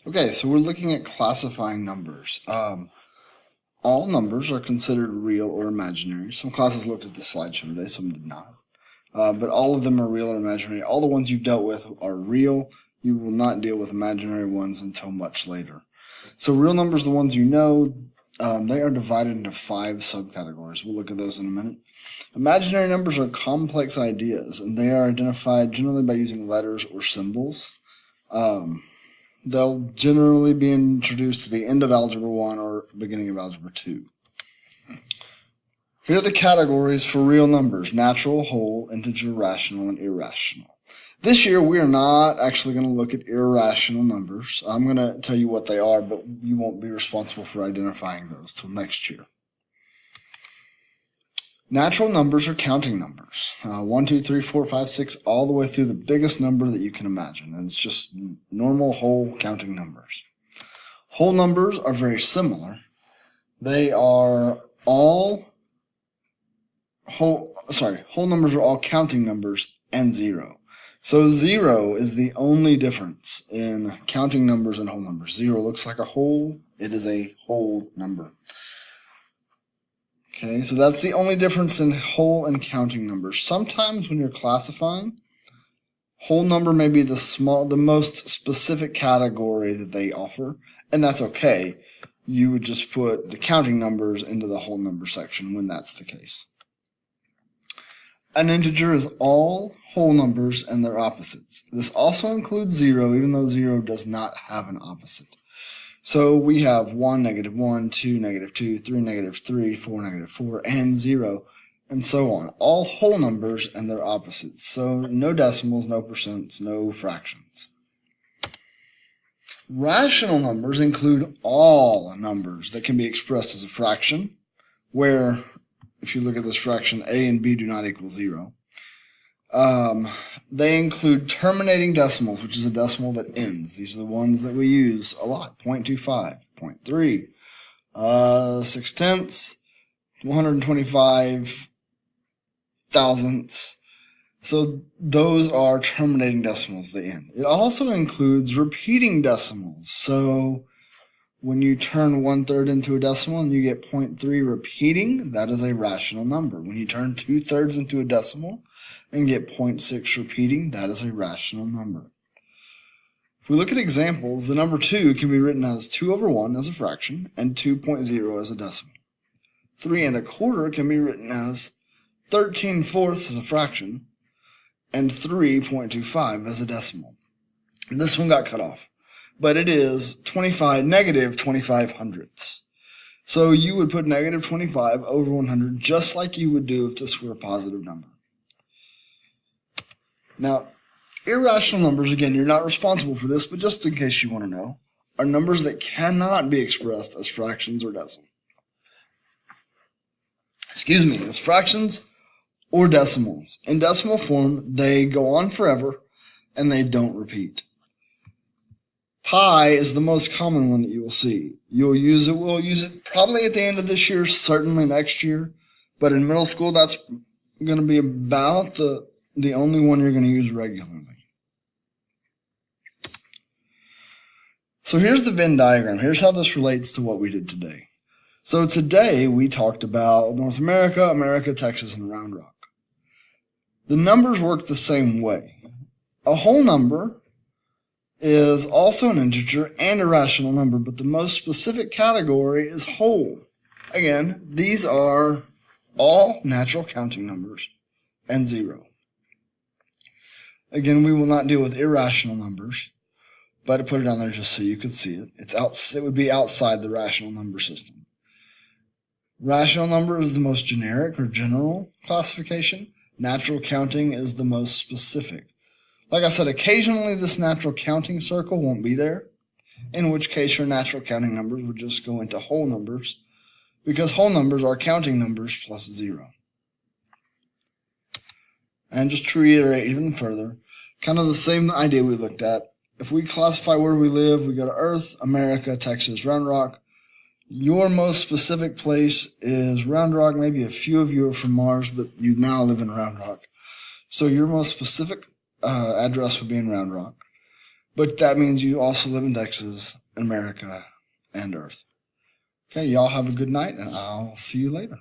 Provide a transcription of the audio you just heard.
Okay, so we're looking at classifying numbers. All numbers are considered real or imaginary. Some classes looked at this slideshow today, some did not. But all of them are real or imaginary. All the ones you've dealt with are real. You will not deal with imaginary ones until much later. So real numbers, the ones you know, they are divided into 5 subcategories. We'll look at those in a minute. Imaginary numbers are complex ideas, and they are identified generally by using letters or symbols. They'll generally be introduced at the end of Algebra 1 or the beginning of Algebra 2. Here are the categories for real numbers: natural, whole, integer, rational, and irrational. This year we are not actually going to look at irrational numbers. I'm going to tell you what they are, but you won't be responsible for identifying those till next year. Natural numbers are counting numbers. 1, 2, 3, 4, 5, 6, all the way through the biggest number that you can imagine. And it's just normal whole counting numbers. Whole numbers are very similar. They are all whole numbers are all counting numbers and 0. So 0 is the only difference in counting numbers and whole numbers. 0 looks like a whole. It is a whole number. Okay, so that's the only difference in whole and counting numbers. Sometimes when you're classifying, whole number may be the most specific category that they offer, and that's okay. You would just put the counting numbers into the whole number section when that's the case. An integer is all whole numbers and their opposites. This also includes 0, even though 0 does not have an opposite. So we have 1, -1, 2, -2, 3, -3, 4, -4, and 0, and so on. All whole numbers and their opposites. So no decimals, no percents, no fractions. Rational numbers include all numbers that can be expressed as a fraction, where, if you look at this fraction, a and b do not equal 0. They include terminating decimals, which is a decimal that ends. These are the ones that we use a lot: 0.25, 0.3, 6/10, 125 thousandths. So those are terminating decimals that end. It also includes repeating decimals. So when you turn 1/3 into a decimal and you get 0.3 repeating, that is a rational number. When you turn 2/3 into a decimal and get 0.6 repeating, that is a rational number. If we look at examples, the number 2 can be written as 2/1 as a fraction and 2.0 as a decimal. 3 1/4 can be written as 13/4 as a fraction and 3.25 as a decimal. This one got cut off, but it is -25 hundredths. So you would put -25 over 100 just like you would do if this were a positive number. Now, irrational numbers, again, you're not responsible for this, but just in case you want to know, are numbers that cannot be expressed as fractions or decimals. As fractions or decimals. In decimal form, they go on forever and they don't repeat. Pi is the most common one that you will see. We'll use it probably at the end of this year, certainly next year, but in middle school, that's going to be about the only one you're going to use regularly. So here's the Venn diagram. Here's how this relates to what we did today. So today we talked about North America, America, Texas, and Round Rock. The numbers work the same way. A whole number is also an integer and a rational number, but the most specific category is whole. Again, these are all natural counting numbers and 0. Again, we will not deal with irrational numbers, but I put it down there just so you could see it. It would be outside the rational number system. Rational number is the most generic or general classification. Natural counting is the most specific. Like I said, occasionally this natural counting circle won't be there, in which case your natural counting numbers would just go into whole numbers, because whole numbers are counting numbers plus 0. And just to reiterate even further, kind of the same idea we looked at. If we classify where we live, we go to Earth, America, Texas, Round Rock. Your most specific place is Round Rock. Maybe a few of you are from Mars, but you now live in Round Rock. So your most specific address would be in Round Rock. But that means you also live in Texas, America, and Earth. Okay, y'all have a good night, and I'll see you later.